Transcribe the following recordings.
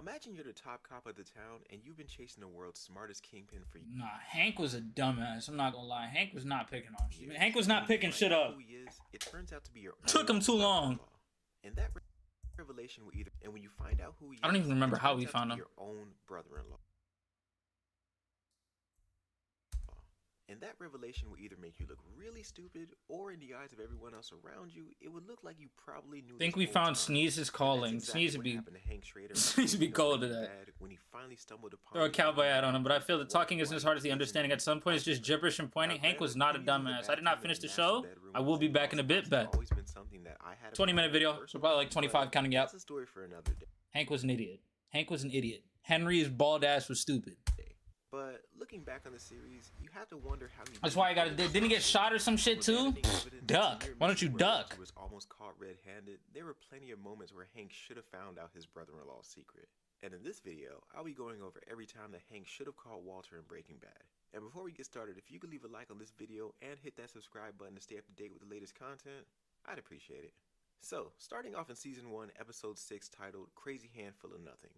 Imagine you're the top cop of the town and you've been chasing the world's smartest kingpin for years. Nah, Hank was a dumbass. I'm not gonna lie. Hank was not picking on shit. Hank was not picking shit up. Who he is, it turns out to be your Took him too long. And that revelation will either, and when you find out who he is, I don't even remember how we found him. Your own brother-in-law. And that revelation will either make you look really stupid, or in the eyes of everyone else around you, it would look like you probably knew. I think we found Sneeze's calling. Exactly Sneeze would be Sneeze would be cold to that. When he finally stumbled upon Throw a cowboy hat on him, but I feel the talking isn't as hard as the understanding. At some point, it's just gibberish and pointing. Hank was not a dumbass. I did not finish the show. I will be back in a bit, bet. 20-minute video, so probably like 25 counting out. That's a story for another day. Hank was an idiot. Hank was an idiot. Henry's bald ass was stupid. But looking back on the series, you have to wonder how he. That's why I got. Didn't he get shot or some shit too? Duck. Why don't you duck? He was almost caught red-handed. There were plenty of moments where Hank should have found out his brother-in-law's secret. And in this video, I'll be going over every time that Hank should have caught Walter in Breaking Bad. And before we get started, if you could leave a like on this video and hit that subscribe button to stay up to date with the latest content, I'd appreciate it. So, starting off in Season 1, Episode 6, titled Crazy Handful of Nothing.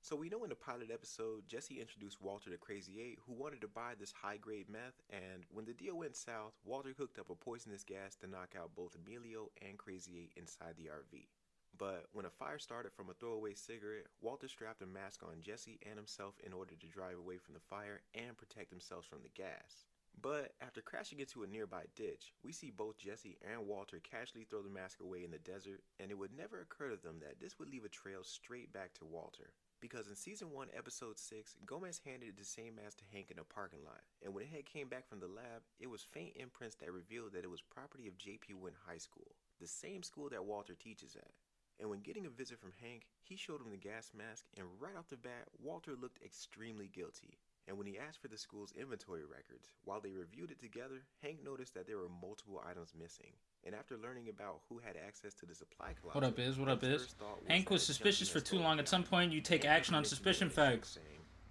So we know in the pilot episode, Jesse introduced Walter to Crazy 8, who wanted to buy this high-grade meth, and when the deal went south, Walter hooked up a poisonous gas to knock out both Emilio and Crazy 8 inside the RV. But when a fire started from a throwaway cigarette, Walter strapped a mask on Jesse and himself in order to drive away from the fire and protect themselves from the gas. But after crashing into a nearby ditch, we see both Jesse and Walter casually throw the mask away in the desert, and it would never occur to them that this would leave a trail straight back to Walter. Because in Season 1, Episode 6, Gomez handed the same mask to Hank in a parking lot, and when it came back from the lab, it was faint imprints that revealed that it was property of J.P. Wynn High School, the same school that Walter teaches at. And when getting a visit from Hank, he showed him the gas mask, and right off the bat, Walter looked extremely guilty. And when he asked for the school's inventory records, while they reviewed it together, Hank noticed that there were multiple items missing. And after learning about who had access to the supply closet, what up is? What up is? Hank was suspicious for too long. At some point, you take action on suspicion facts.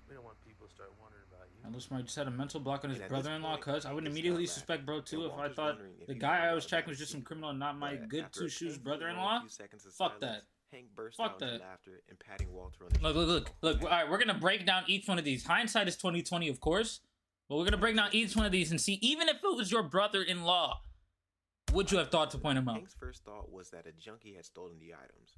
We don't want people to start wondering about you. And Smart just had a mental block on his brother-in-law, cuz I would immediately suspect bro too if I thought the guy I was tracking was just some criminal and not my good two shoes brother-in-law. Fuck that. Hank burst Fuck out that. into laughter and patting Walter on the Look. All right, we're gonna break down each one of these. Hindsight is 20/20, of course, but we're gonna break down each one of these and see, even if it was your brother-in-law, would you have thought to point him out? Hank's first thought was that a junkie had stolen the items.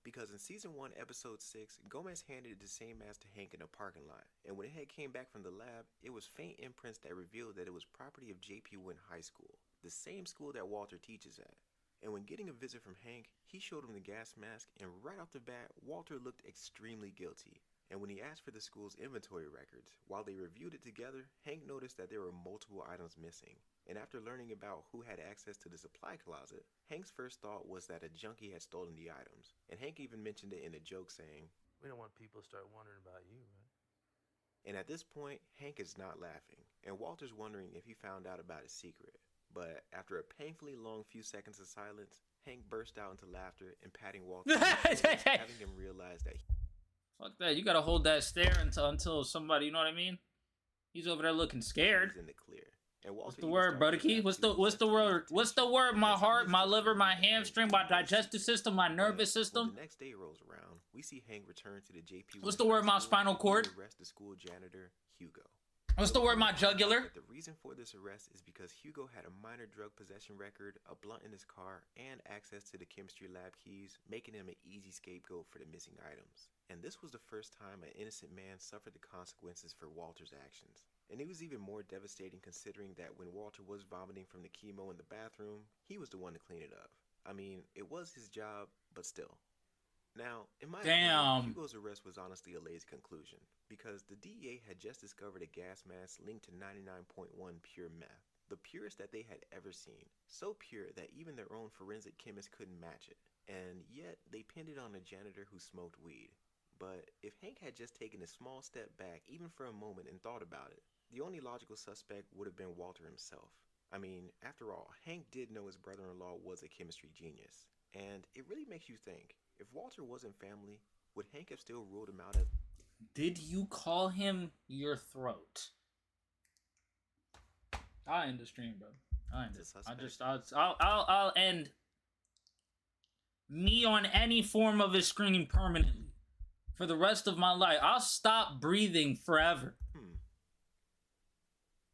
Because in Season 1, Episode 6, Gomez handed the same mask to Hank in a parking lot, and when it came back from the lab, it was faint imprints that revealed that it was property of J.P. Wynn High School, the same school that Walter teaches at. And when getting a visit from Hank, he showed him the gas mask, and right off the bat, Walter looked extremely guilty. And when he asked for the school's inventory records, while they reviewed it together, Hank noticed that there were multiple items missing. And after learning about who had access to the supply closet, Hank's first thought was that a junkie had stolen the items. And Hank even mentioned it in a joke saying, "We don't want people to start wondering about you, right?" And at this point, Hank is not laughing, and Walter's wondering if he found out about his secret. But after a painfully long few seconds of silence, Hank burst out into laughter and patting Walter, having him realize that Fuck that. You gotta hold that stare until somebody, you know what I mean? He's over there looking scared. he's in the clear. And Walter What's the word, brother key? What's the word? What's the word? My heart, my liver, my hamstring, my digestive system, my nervous system. When the next day rolls around, we see Hank return to the JP. What's the word? My spinal cord. Arrest the school janitor, Hugo. What's the word? My jugular. But the reason for this arrest is because Hugo had a minor drug possession record, a blunt in his car, and access to the chemistry lab keys, making him an easy scapegoat for the missing items. And this was the first time an innocent man suffered the consequences for Walter's actions. And it was even more devastating considering that when Walter was vomiting from the chemo in the bathroom, he was the one to clean it up. I mean, it was his job, but still. Now, in my opinion, Hugo's arrest was honestly a lazy conclusion, because the DEA had just discovered a gas mask linked to 99.1 pure meth, the purest that they had ever seen, so pure that even their own forensic chemist couldn't match it, and yet they pinned it on a janitor who smoked weed. But if Hank had just taken a small step back, even for a moment, and thought about it, the only logical suspect would have been Walter himself. I mean, after all, Hank did know his brother-in-law was a chemistry genius, and it really makes you think, if Walter wasn't family, would Hank have still ruled him out as... Did you call him your throat? I'll end the stream, bro. I'll end me on any form of his screen permanently. for the rest of my life. I'll stop breathing forever.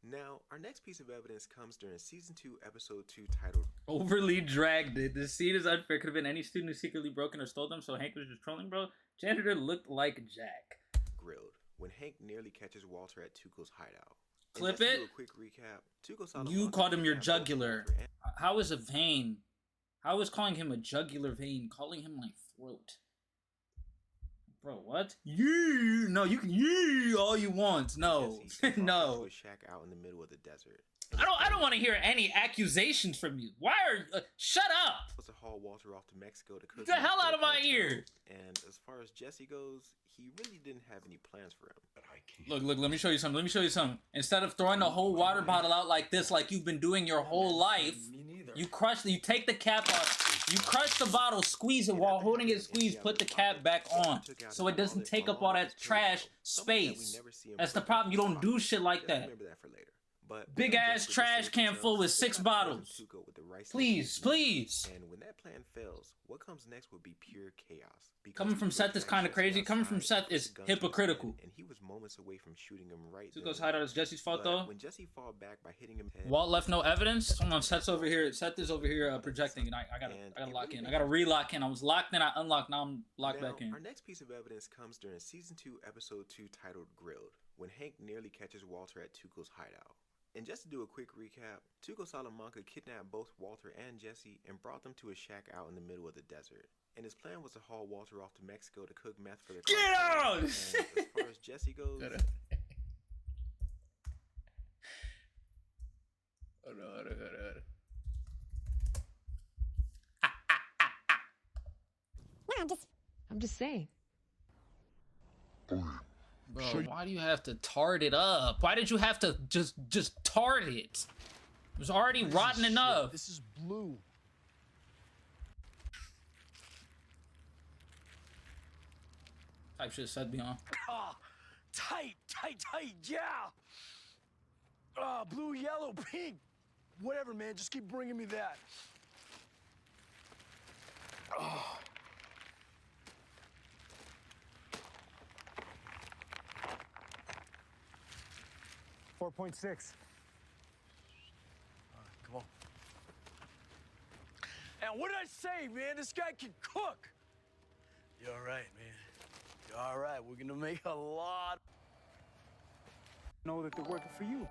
Now, our next piece of evidence comes during Season 2, Episode 2, titled Overly dragged it. The scene is unfair. Could have been any student who secretly broken or stole them, so Hank was just trolling, bro. Janitor looked like Jack. Grilled, when Hank nearly catches Walter at Tuco's hideout. Clip and just it. to do a quick recap, Tuco Salamanca You called him your kidnapped both jugular. Walter and- How is a vein? How is calling him a jugular vein? Calling him my throat. Bro, what? Yeah, no, you can yeah all you want. No, Jesse and brought them no. to a shack out in the middle of the desert. I don't want to hear any accusations from you. Why are shut up? Was to haul Walter off to Mexico to cook Get the him up hell for out the of my cartel. ear. And as far as Jesse goes, he really didn't have any plans for him. But I can't. Look, let me show you something. Let me show you something. Instead of throwing the whole water bottle out like this, like you've been doing your whole life, you take the cap off. You crush the bottle, squeeze it while holding it squeezed, put the cap back on so it doesn't take up all that trash space. That's the problem. You don't do shit like that. Remember that for later. But Big ass trash can full with 6 bottles. Please, please. And when that plan fails, what comes next would be pure chaos. Because Coming from Tuco Seth is dragged kind of Jesse crazy. Coming from outside Seth is with a gun to his hypocritical. head, and he was moments away from shooting him right Tuco's then. hideout is Jesse's fault But though. when Jesse fought back by hitting him head, Walt left no evidence. Hold on, Seth's over here. Seth is over here projecting, and I gotta lock in. I gotta re-lock in. I was locked in. I unlocked. Now I'm locked back in. Our next piece of evidence comes during Season 2, Episode 2, titled Grilled, when Hank nearly catches Walter at Tuco's hideout. And just to do a quick recap, Tuco Salamanca kidnapped both Walter and Jesse and brought them to a shack out in the middle of the desert. And his plan was to haul Walter off to Mexico to cook meth for the Get cartel. out! And as far as Jesse goes, I'm just saying. Bro, why do you have to tart it up? Why did you have to just tart it? It was already rotten enough. This is blue. Type shit set me on. Ah, tight, yeah. Ah, blue, yellow, pink. Whatever, man. Just keep bringing me that. Ah. 4.6. Come on. And what did I say, man? This guy can cook. You're all right, man. You're all right. We're gonna make a lot. Know that they're working for you.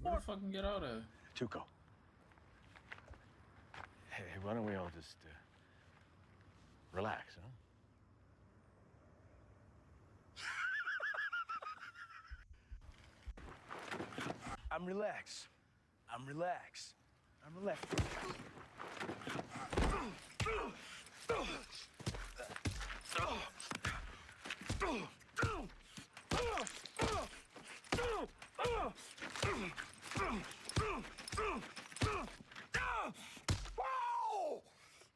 Where the fucking get out of? Tuco. Hey, why don't we all just relax, huh? I'm relaxed. I'm relaxed. I'm relaxed. Whoa!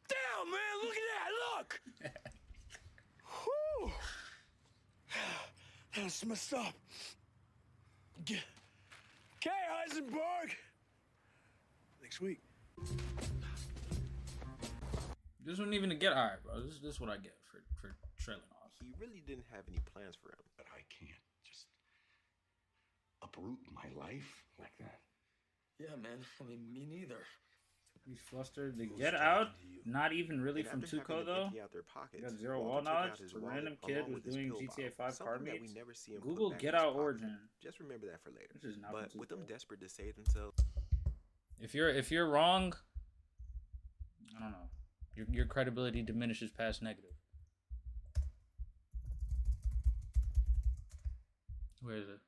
Damn, man, look at that, look! Whew. That's messed up. Okay, Heisenberg. Next week. This wasn't even a get high, bro. This is what I get for trailing off. he really didn't have any plans for him. But I can't just uproot my life like that. Yeah, man. I mean, me neither. He's flustered. The get out, not even really And from after having Tuco them though. empty out their pockets, Got zero Walter wall took out knowledge. his A wallet random kid along was with his doing pill GTA bottle, 5 car something that we meets. never see him put Google back get in his out pocket. origin. Just remember that for later. This is not But from with them Tuco. desperate to save themselves, If you're wrong, I don't know. Your credibility diminishes past negative. Where is it?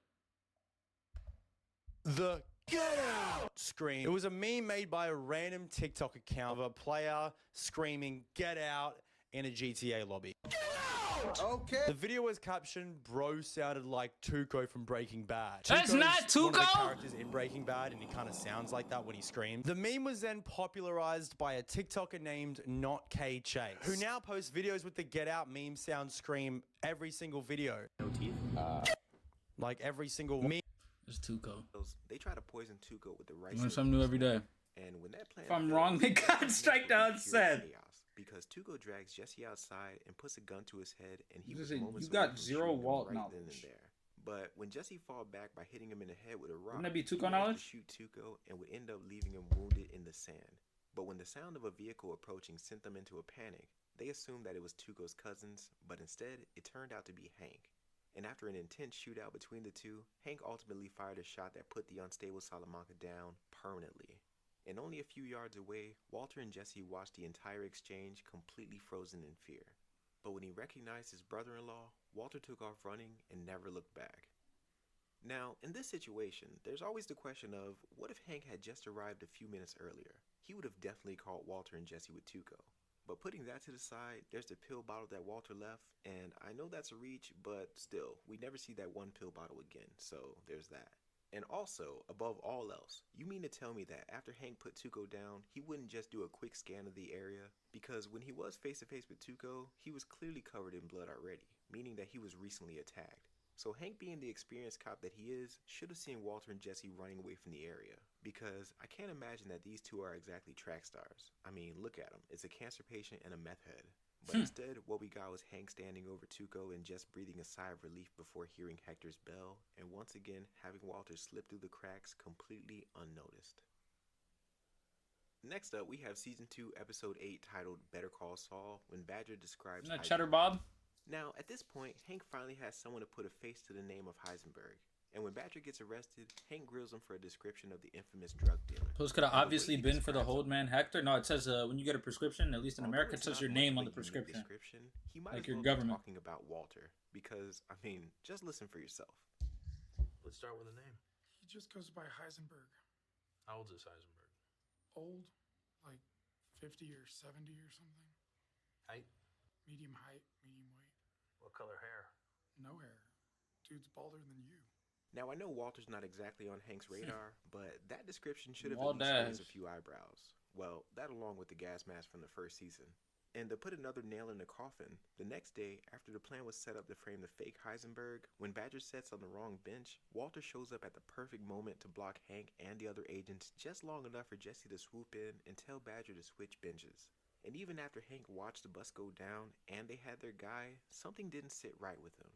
The Get Out scream. It was a meme made by a random TikTok account of a player screaming Get Out in a GTA lobby. Get out! Okay. The video was captioned, "Bro sounded like Tuco from Breaking Bad." That's Tuco's not one of the Tuco! characters in Breaking Bad, and he kind of sounds like that when he screams. The meme was then popularized by a TikToker named Not K Chase, who now posts videos with the Get Out meme sound scream every single video. No teeth. Like every single meme. It's Tuco. they try to poison Tuco with the rice. Learn something new every day. And when that plan If I'm fails, wrong, they what got comes strike next will be down pure Seth. chaos. because Tuco drags Jesse outside and puts a gun to his head, and he You was said moments you got away from zero shooting him Walt right then and knowledge. there. But when Jesse fought back by hitting him in the head with a rock, Wouldn't that be he Tuco managed knowledge? to shoot Tuco and would end up leaving him wounded in the sand. But when the sound of a vehicle approaching sent them into a panic, they assumed that it was Tuco's cousins, but instead it turned out to be Hank. And after an intense shootout between the two, Hank ultimately fired a shot that put the unstable Salamanca down permanently. And only a few yards away, Walter and Jesse watched the entire exchange completely frozen in fear. But when he recognized his brother-in-law, Walter took off running and never looked back. Now, in this situation, there's always the question of, what if Hank had just arrived a few minutes earlier? He would have definitely caught Walter and Jesse with Tuco. But putting that to the side, there's the pill bottle that Walter left, and I know that's a reach, but still, we never see that one pill bottle again, so there's that. And also, above all else, you mean to tell me that after Hank put Tuco down, he wouldn't just do a quick scan of the area? Because when he was face to face with Tuco, he was clearly covered in blood already, meaning that he was recently attacked. So Hank, being the experienced cop that he is, should have seen Walter and Jesse running away from the area. Because I can't imagine that these two are exactly track stars. I mean, look at them. It's a cancer patient and a meth head. But instead, what we got was Hank standing over Tuco and just breathing a sigh of relief before hearing Hector's bell, and once again having Walter slip through the cracks completely unnoticed. Next up, we have Season 2, Episode 8, titled Better Call Saul, when Badger describes Isn't that Cheddar Bob? Now, at this point, Hank finally has someone to put a face to the name of Heisenberg. And when Badger gets arrested, Hank grills him for a description of the infamous drug dealer. Those could have obviously been for the hold man Hector. No, it says when you get a prescription, at least in America, it says your name on the prescription. He might Like as your well government. be talking about Walter, because, I mean, just listen for yourself. Let's start with a name. He just goes by Heisenberg. How old is Heisenberg? Old, like 50 or 70 or something. Height? Medium height, medium weight. What color hair? No hair. Dude's balder than you. Now, I know Walter's not exactly on Hank's radar, but that description should have Walt at least raised Dash. a few eyebrows. Well, that along with the gas mask from the first season. And to put another nail in the coffin, the next day, after the plan was set up to frame the fake Heisenberg, when Badger sits on the wrong bench, Walter shows up at the perfect moment to block Hank and the other agents just long enough for Jesse to swoop in and tell Badger to switch benches. And even after Hank watched the bus go down and they had their guy, something didn't sit right with him.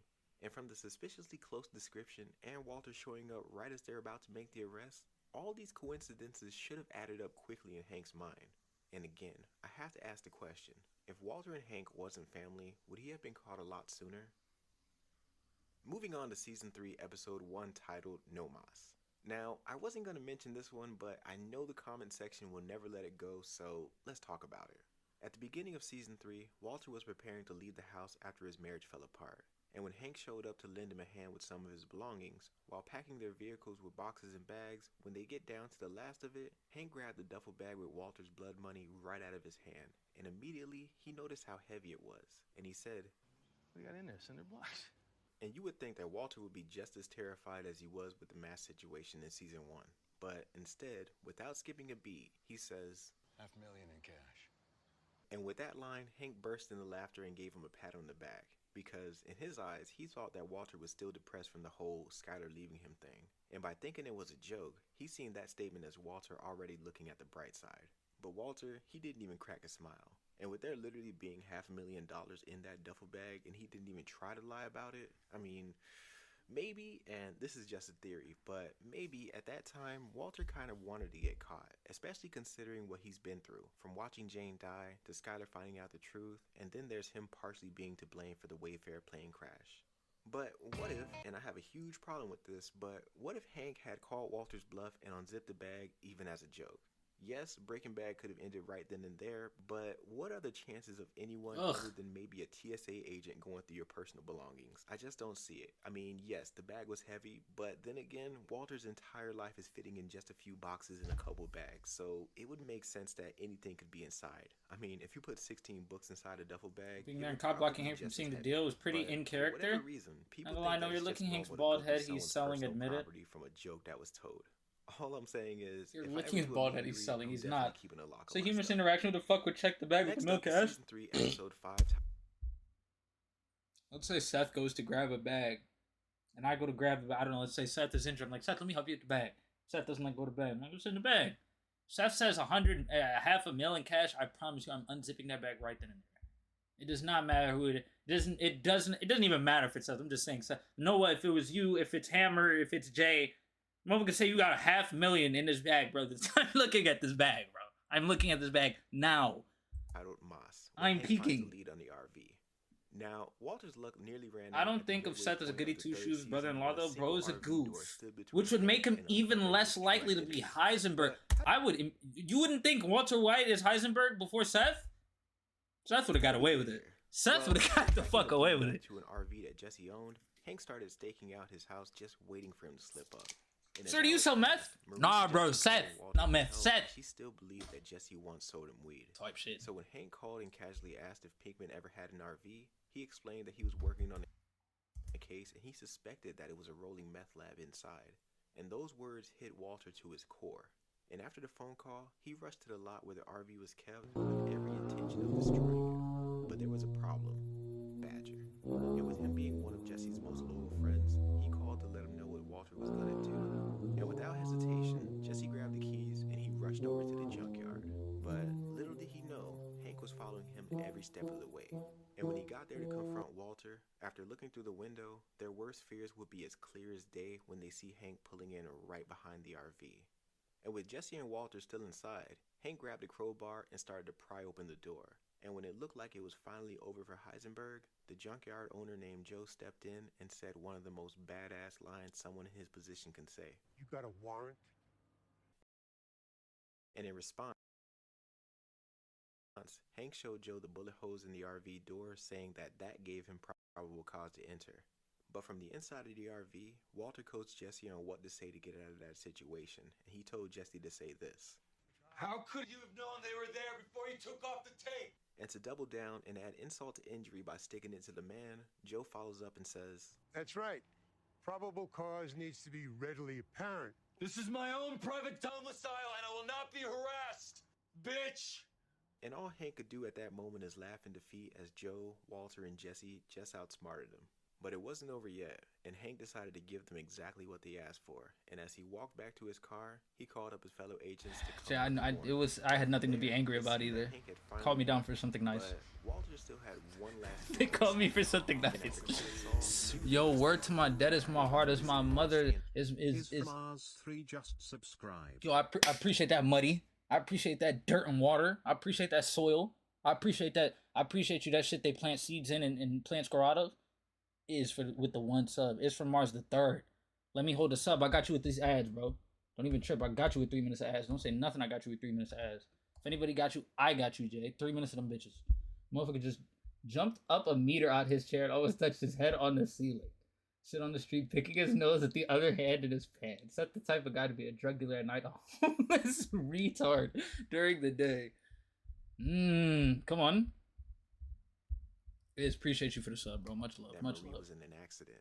And from the suspiciously close description and Walter showing up right as they're about to make the arrest, all these coincidences should have added up quickly in Hank's mind. And again, I have to ask the question, if Walter and Hank wasn't family, would he have been caught a lot sooner? Moving on to Season 3, Episode 1, titled ItsNoBeez. Now, I wasn't going to mention this one, but I know the comment section will never let it go, so let's talk about it. At the beginning of Season 3, Walter was preparing to leave the house after his marriage fell apart. And when Hank showed up to lend him a hand with some of his belongings, while packing their vehicles with boxes and bags, when they get down to the last of it, Hank grabbed the duffel bag with Walter's blood money right out of his hand, and immediately he noticed how heavy it was, and he said, We got in there, cinder blocks. and you would think that Walter would be just as terrified as he was with the mask situation in Season 1, but instead, without skipping a beat, he says, $500,000 in cash. and with that line, Hank burst into laughter and gave him a pat on the back. Because in his eyes, he thought that Walter was still depressed from the whole Skylar leaving him thing. And by thinking it was a joke, he seen that statement as Walter already looking at the bright side. But Walter, he didn't even crack a smile. And with there literally being $500,000 in that duffel bag and he didn't even try to lie about it, I mean, maybe, and this is just a theory, but maybe at that time, Walter kind of wanted to get caught, especially considering what he's been through, from watching Jane die, to Skylar finding out the truth, and then there's him partially being to blame for the Wayfair plane crash. But what if, and I have a huge problem with this, but what if Hank had called Walter's bluff and unzipped the bag even as a joke? Yes, Breaking Bad could have ended right then and there, but what are the chances of anyone other than maybe a TSA agent going through your personal belongings? I just don't see it. I mean, yes, the bag was heavy, but then again, Walter's entire life is fitting in just a few boxes and a couple bags, so it would make sense that anything could be inside. I mean, if you put 16 books inside a duffel bag, Being there and cop blocking him from seeing the deal was pretty in character. People I know you're licking Hank's bald head. He's selling, admit it. From a joke that was told. All I'm saying is, You're if I licking ever his do a bald head. meet He's and selling. greet, He's I'm not. definitely keeping a lock So on human myself. interaction. Who the fuck would check the bag with Next the milk up is cash? Season 3, Episode 5. Let's say Seth goes to grab a bag, and I go to grab the bag. I don't know. Let's say Seth is injured. I'm like, Seth, let me help you with the bag. Seth doesn't like go to bed. I'm like, what's in the bag? Seth says 100, half a million cash. I promise you, I'm unzipping that bag right then and there. It does not matter who it doesn't. It doesn't even matter if it's Seth. I'm just saying, Seth. Noah, if it was you, if it's Hammer, if it's Jay, Mother can say you got a $500,000 in this bag, bro. I'm looking at this bag, bro. I'm looking at this bag now. Titled Moss. I'm peeking. Lead on the RV. Now, Walter's luck nearly ran out. I don't think of Seth as a goody two shoes brother-in-law though. Bro is a goof, which would make him even less likely to be Heisenberg. You wouldn't think Walter White is Heisenberg before Seth? Seth would have got away with it. Seth would have got the fuck away with it. To an RV that Jesse owned, Hank started staking out his house, just waiting for him to slip up. Sir, do you sell meth? Nah, bro, Seth. Not meth, Seth. She still believed that Jesse once sold him weed. Type shit. So when Hank called and casually asked if Pinkman ever had an RV, he explained that he was working on a case and he suspected that it was a rolling meth lab inside. And those words hit Walter to his core. And after the phone call, he rushed to the lot where the RV was kept with every intention of destroying it. But there was a problem. Badger. And with him being one of Jesse's most loyal friends, he called to let him know what Walter was gonna do. And without hesitation, Jesse grabbed the keys and he rushed over to the junkyard. But little did he know, Hank was following him every step of the way. And when he got there to confront Walter, after looking through the window, their worst fears would be as clear as day when they see Hank pulling in right behind the RV. And with Jesse and Walter still inside, Hank grabbed a crowbar and started to pry open the door. And when it looked like it was finally over for Heisenberg, the junkyard owner named Joe stepped in and said one of the most badass lines someone in his position can say. You got a warrant? And in response, Hank showed Joe the bullet holes in the RV door, saying that gave him probable cause to enter. But from the inside of the RV, Walter coached Jesse on what to say to get out of that situation, and he told Jesse to say this. How could you have known they were there before you took off the tape? And to double down and add insult to injury by sticking it to the man, Joe follows up and says, That's right. Probable cause needs to be readily apparent. This is my own private domicile and I will not be harassed, bitch! And all Hank could do at that moment is laugh in defeat as Joe, Walter, and Jesse just outsmarted him. But it wasn't over yet, and Hank decided to give them exactly what they asked for. And as he walked back to his car, he called up his fellow agents to come. I had nothing to be angry about either. Called me down for something nice. Walter still had one last. They called me for something nice. Yo, word to my dead is my heart is my mother is. Mars 3 just subscribed. Yo, I appreciate that muddy. I appreciate that dirt and water. I appreciate that soil. I appreciate that. I appreciate you that shit they plant seeds in and plant scorados. Is for with the one sub. It's from Mars the 3rd. Let me hold the sub. I got you with these ads, bro. Don't even trip. I got you with 3 minutes of ads. Don't say nothing. I got you with 3 minutes of ads. If anybody got you, I got you, Jay. 3 minutes of them bitches. Motherfucker just jumped up a meter out his chair and almost touched his head on the ceiling. Sit on the street picking his nose with the other hand in his pants. That's the type of guy to be a drug dealer at night. A homeless retard during the day. Come on. Appreciate you for the sub, bro. Much love. Much love. Was in an accident,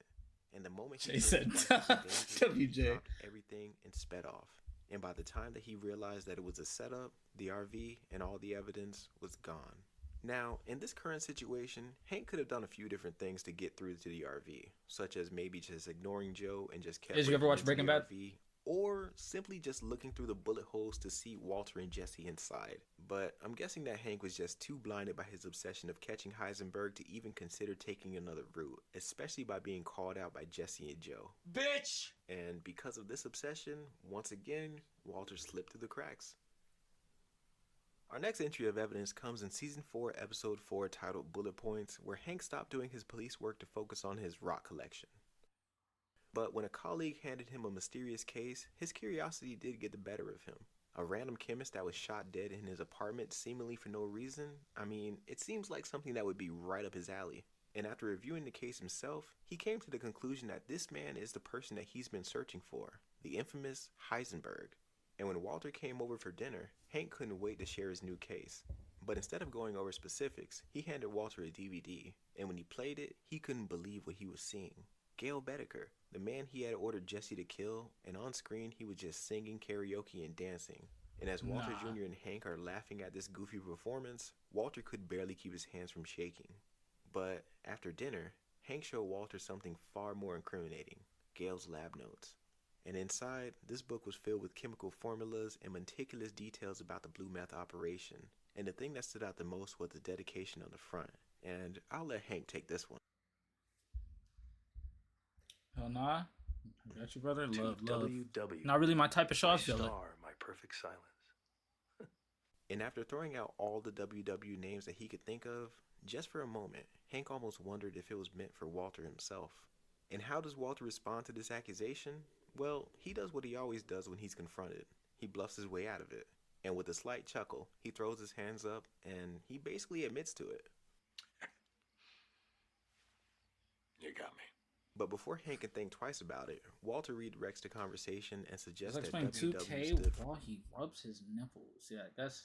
and the moment he said, "WJ," everything and sped off. And by the time that he realized that it was a setup, the RV and all the evidence was gone. Now, in this current situation, Hank could have done a few different things to get through to the RV, such as maybe just ignoring Joe and just kept. Did you ever watch Breaking Bad? RV, or simply just looking through the bullet holes to see Walter and Jesse inside. But I'm guessing that Hank was just too blinded by his obsession of catching Heisenberg to even consider taking another route, especially by being called out by Jesse and Joe. Bitch! And because of this obsession, once again, Walter slipped through the cracks. Our next entry of evidence comes in Season 4, Episode 4, titled Bullet Points, where Hank stopped doing his police work to focus on his rock collection. But when a colleague handed him a mysterious case, his curiosity did get the better of him. A random chemist that was shot dead in his apartment seemingly for no reason? I mean, it seems like something that would be right up his alley. And after reviewing the case himself, he came to the conclusion that this man is the person that he's been searching for, the infamous Heisenberg. And when Walter came over for dinner, Hank couldn't wait to share his new case. But instead of going over specifics, he handed Walter a DVD, and when he played it, he couldn't believe what he was seeing. Gail Bedecker, the man he had ordered Jesse to kill, and on screen he was just singing karaoke and dancing. And as Walter Jr. and Hank are laughing at this goofy performance, Walter could barely keep his hands from shaking. But after dinner, Hank showed Walter something far more incriminating, Gail's lab notes. And inside, this book was filled with chemical formulas and meticulous details about the blue meth operation. And the thing that stood out the most was the dedication on the front. And I'll let Hank take this one. Hell nah. I got you, brother. Love. WW. Not really my type of show, I feel like. Star, my perfect silence. And after throwing out all the WW names that he could think of, just for a moment, Hank almost wondered if it was meant for Walter himself. And how does Walter respond to this accusation? Well, he does what he always does when he's confronted. He bluffs his way out of it. And with a slight chuckle, he throws his hands up and he basically admits to it. You got me. But before Hank can think twice about it, Walter redirects the conversation and suggests Let's that explain WW 2K stood for while he rubs his nipples. Yeah, that's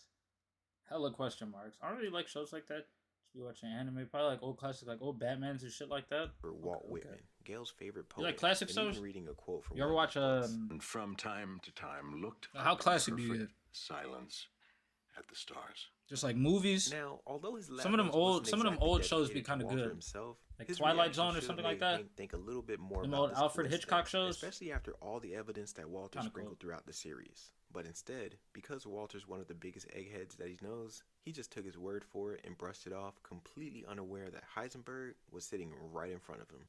hella question marks. I don't really like shows like that. Be watching anime, probably like old classics, like old Batmans and shit like that. for Walt Whitman, Gail's favorite poet. You like classic and shows? even reading a quote from You ever one watch of his books. And from time to time looked How up in classic do you perfect get? silence at the stars. just like movies? Now, although his Some of them last old- wasn't some of them exactly old shows be dedicated to kinda Walter good. himself, Like his Twilight reaction Zone or should have something made like that? Hank think a little bit more Them about old this Alfred coincidence, Hitchcock shows? especially after all the evidence that Walter Kinda sprinkled cool. throughout the series. But instead, because Walter's one of the biggest eggheads that he knows, he just took his word for it and brushed it off, completely unaware that Heisenberg was sitting right in front of him.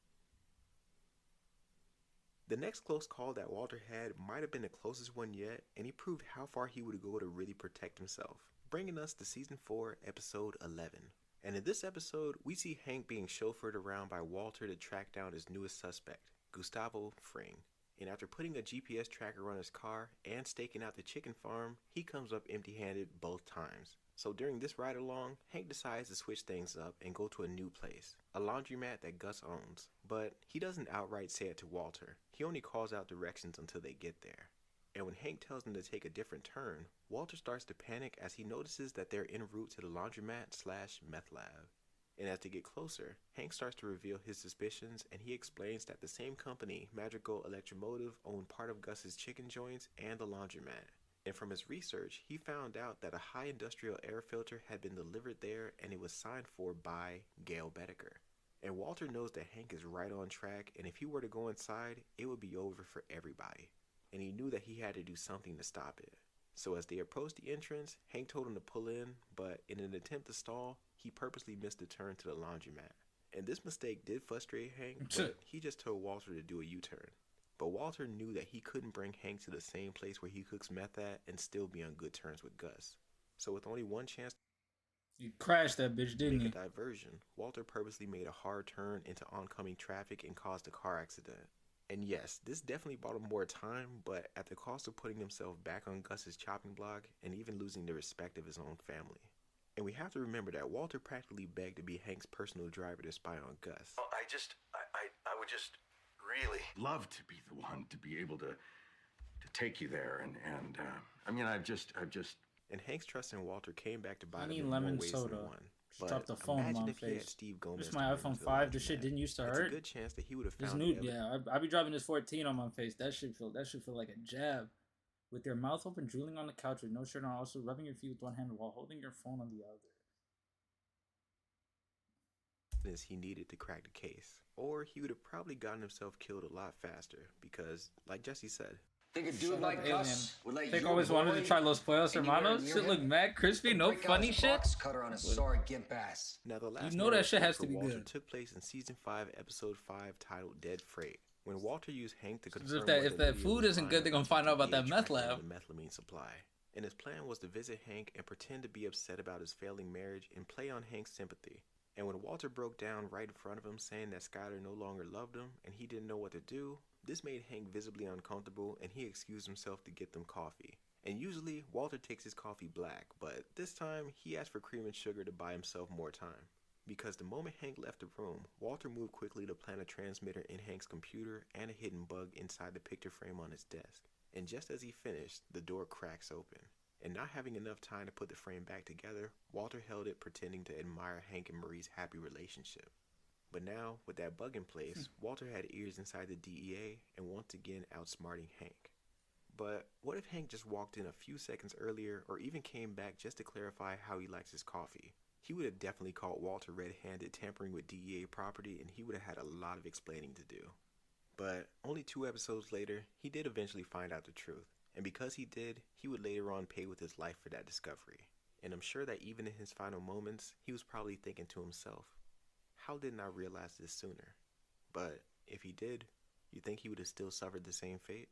The next close call that Walter had might have been the closest one yet, and he proved how far he would go to really protect himself, bringing us to Season 4, Episode 11. And in this episode, we see Hank being chauffeured around by Walter to track down his newest suspect, Gustavo Fring. And after putting a GPS tracker on his car and staking out the chicken farm, he comes up empty-handed both times. So during this ride along, Hank decides to switch things up and go to a new place, a laundromat that Gus owns. But he doesn't outright say it to Walter. He only calls out directions until they get there. And when Hank tells him to take a different turn, Walter starts to panic as he notices that they're en route to the laundromat/meth lab. And as they get closer, Hank starts to reveal his suspicions, and he explains that the same company, Madrigal Electromotive, owned part of Gus's chicken joints and the laundromat. And from his research, he found out that a high industrial air filter had been delivered there and it was signed for by Gail Bedecker. And Walter knows that Hank is right on track, and if he were to go inside, it would be over for everybody. And he knew that he had to do something to stop it. So as they approached the entrance, Hank told him to pull in, but in an attempt to stall, he purposely missed the turn to the laundromat. And this mistake did frustrate Hank, but he just told Walter to do a U-turn. But Walter knew that he couldn't bring Hank to the same place where he cooks meth at and still be on good terms with Gus. So with only one chance You crashed that bitch, to didn't make you? a diversion, Walter purposely made a hard turn into oncoming traffic and caused a car accident. And yes, this definitely bought him more time, but at the cost of putting himself back on Gus's chopping block and even losing the respect of his own family. And we have to remember that Walter practically begged to be Hank's personal driver to spy on Gus. I would just really love to be the one to be able to take you there. And I mean, I've just. And Hank's trust in Walter came back to bite I him need in more lemon ways soda. than one. Just drop the phone in imagine my if he had face. Steve Gomez This is to my bring him iPhone to the 5. This shit laundromat. didn't used to It's hurt. a good chance that he would have This found new, evidence. yeah, I be dropping this 14 on my face. That should feel like a jab. With your mouth open, drooling on the couch with no shirt on, also rubbing your feet with one hand while holding your phone on the other. He needed to crack the case, or he would have probably gotten himself killed a lot faster because, like Jesse said, Think a Shut dude up, like alien. us would let Think you always wanted boy to try Los Pollos anywhere Hermanos? near Shit him? look mad crispy, no Break out funny his shit. box cutter on a sorry gimp ass. now the last know that shit has for to be Walter good. took place in season 5, episode 5, titled "Dead Freight." When Walter used Hank to confirm If that whether video food isn't was good, they're gonna find out about that meth tracking lab. the methamphetamine supply. And his plan was to visit Hank and pretend to be upset about his failing marriage and play on Hank's sympathy. And when Walter broke down right in front of him saying that Skyler no longer loved him and he didn't know what to do, this made Hank visibly uncomfortable and he excused himself to get them coffee. And usually, Walter takes his coffee black, but this time, he asked for cream and sugar to buy himself more time. Because the moment Hank left the room, Walter moved quickly to plant a transmitter in Hank's computer and a hidden bug inside the picture frame on his desk. And just as he finished, the door cracks open. And not having enough time to put the frame back together, Walter held it pretending to admire Hank and Marie's happy relationship. But now, with that bug in place, Walter had ears inside the DEA and once again outsmarting Hank. But what if Hank just walked in a few seconds earlier or even came back just to clarify how he likes his coffee? He would have definitely caught Walter red-handed tampering with DEA property and he would have had a lot of explaining to do. But only 2 episodes later, he did eventually find out the truth. And because he did, he would later on pay with his life for that discovery. And I'm sure that even in his final moments, he was probably thinking to himself, how didn't I realize this sooner? But if he did, you think he would have still suffered the same fate?